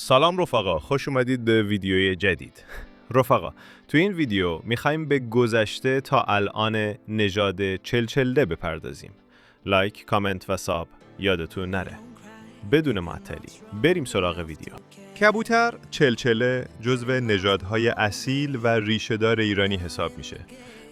سلام رفقا، خوش اومدید به ویدیوی جدید. رفقا، تو این ویدیو میخوایم به گذشته تا الان نژاد چلچله بپردازیم. لایک، کامنت و ساب یادتون نره. بدون معطلی بریم سراغ ویدیو. کبوتر چلچله جزو نژادهای اصیل و ریشه‌دار ایرانی حساب میشه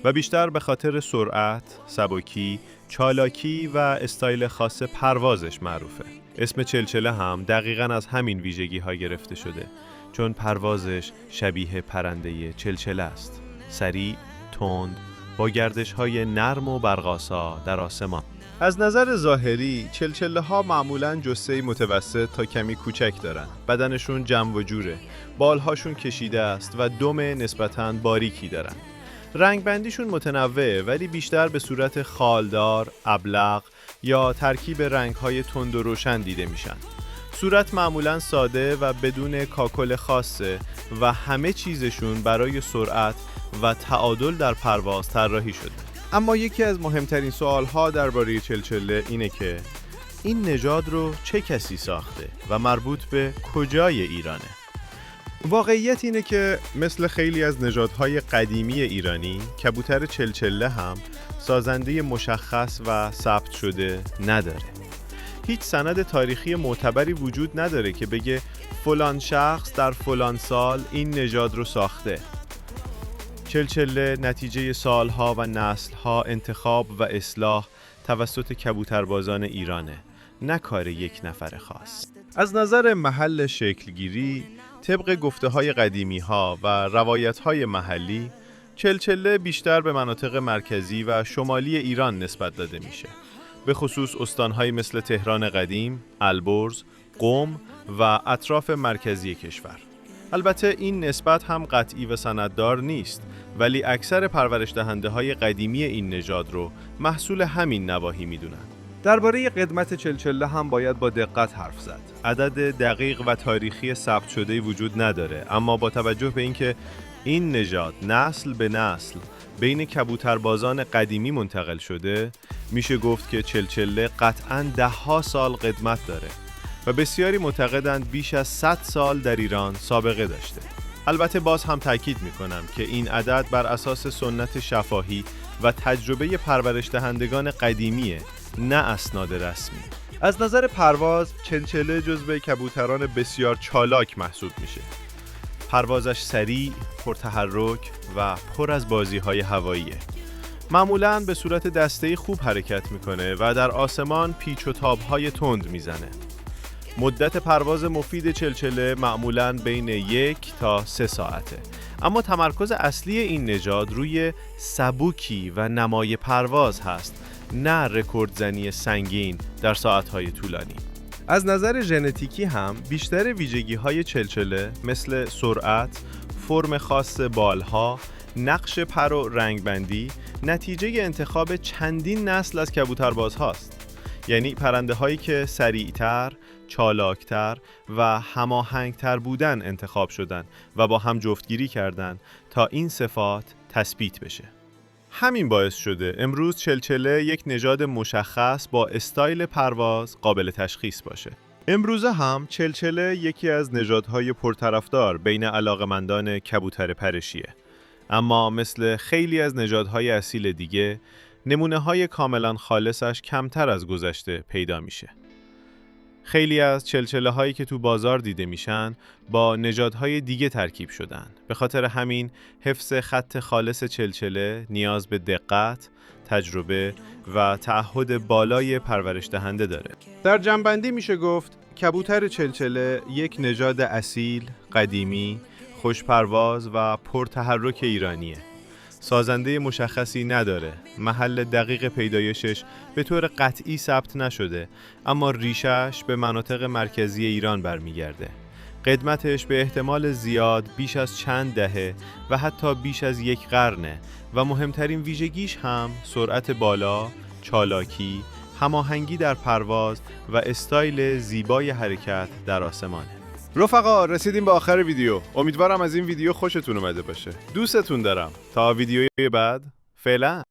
و بیشتر به خاطر سرعت، سبکی، چالاکی و استایل خاص پروازش معروفه. اسم چلچله هم دقیقاً از همین ویژگی ها گرفته شده، چون پروازش شبیه پرنده چلچله است. سریع، تند، با گردش های نرم و برق‌آسا در آسمان. از نظر ظاهری چلچله ها معمولاً جثه متوسط تا کمی کوچک دارن. بدنشون جمع و جوره، بالهاشون کشیده است و دم نسبتاً باریکی دارن. رنگبندیشون متنوعه ولی بیشتر به صورت خالدار، ابلق یا ترکیب رنگ‌های تند و روشن دیده میشن. صورت معمولاً ساده و بدون کاکل خاصه و همه چیزشون برای سرعت و تعادل در پرواز طراحی شده. اما یکی از مهمترین سوال‌ها درباره چلچله اینه که این نژاد رو چه کسی ساخته و مربوط به کجای ایرانه؟ واقعیت اینه که مثل خیلی از نژادهای قدیمی ایرانی، کبوتر چلچله هم سازنده مشخص و ثبت شده نداره. هیچ سند تاریخی معتبری وجود نداره که بگه فلان شخص در فلان سال این نژاد رو ساخته. چلچله نتیجه سالها و نسلها انتخاب و اصلاح توسط کبوتربازان ایرانه، نه کار یک نفر خاص. از نظر محل شکلگیری، طبق گفته‌های قدیمی‌ها و روایت‌های محلی، چلچله بیشتر به مناطق مرکزی و شمالی ایران نسبت داده میشه. به خصوص استان‌هایی مثل تهران قدیم، البرز، قم و اطراف مرکزی کشور. البته این نسبت هم قطعی و سنددار نیست، ولی اکثر پرورش دهنده‌های قدیمی این نژاد رو محصول همین نواحی میدونن. درباره قدمت چلچله هم باید با دقت حرف زد. عدد دقیق و تاریخی ثبت شده وجود نداره، اما با توجه به اینکه این نژاد نسل به نسل بین کبوتربازان قدیمی منتقل شده، میشه گفت که چلچله قطعاً ده‌ها سال قدمت داره و بسیاری معتقدند بیش از 100 سال در ایران سابقه داشته. البته باز هم تاکید میکنم که این عدد بر اساس سنت شفاهی و تجربه پرورش دهندگان قدیمیه، نه اسناد رسمی. از نظر پرواز، چلچله جزو کبوتران بسیار چالاک محسوب میشه. پروازش سریع، پرتحرک و پر از بازی‌های هواییه. معمولاً به صورت دسته‌ای خوب حرکت میکنه و در آسمان پیچ و تاب‌های تند میزنه. مدت پرواز مفید چلچله معمولاً بین 1 تا 3 ساعته. اما تمرکز اصلی این نژاد روی سبکی و نمای پرواز هست، نه رکوردزنی سنگین در ساعت‌های طولانی. از نظر ژنتیکی هم بیشتر ویژگی‌های چلچله مثل سرعت، فرم خاص بالها، نقش پر و رنگبندی نتیجه انتخاب چندین نسل از کبوترباز هاست. یعنی پرنده هایی که سریعتر، چالاکتر و هماهنگتر بودن انتخاب شدن و با هم جفتگیری کردن تا این صفات تثبیت بشه. همین باعث شده امروز چلچله یک نژاد مشخص با استایل پرواز قابل تشخیص باشه. امروزه هم چلچله یکی از نژادهای پرطرفدار بین علاقه‌مندان کبوتر پرشیه. اما مثل خیلی از نژادهای اصیل دیگه، نمونه‌های کاملاً خالصش کمتر از گذشته پیدا میشه. خیلی از چلچله‌هایی که تو بازار دیده میشن با نژادهای دیگه ترکیب شدن. به خاطر همین حفظ خط خالص چلچله نیاز به دقت، تجربه و تعهد بالای پرورش دهنده داره. در جمع‌بندی میشه گفت کبوتر چلچله یک نژاد اصیل، قدیمی، خوشپرواز و پرتحرک ایرانیه. سازنده مشخصی نداره، محل دقیق پیدایشش به طور قطعی ثبت نشده، اما ریشش به مناطق مرکزی ایران برمیگرده. قدمتش به احتمال زیاد بیش از چند دهه و حتی بیش از 1 قرنه و مهمترین ویژگیش هم سرعت بالا، چالاکی، هماهنگی در پرواز و استایل زیبای حرکت در آسمانه. رفقا، رسیدیم به آخر ویدیو. امیدوارم از این ویدیو خوشتون اومده باشه. دوستتون دارم. تا ویدیوی بعد، فعلا.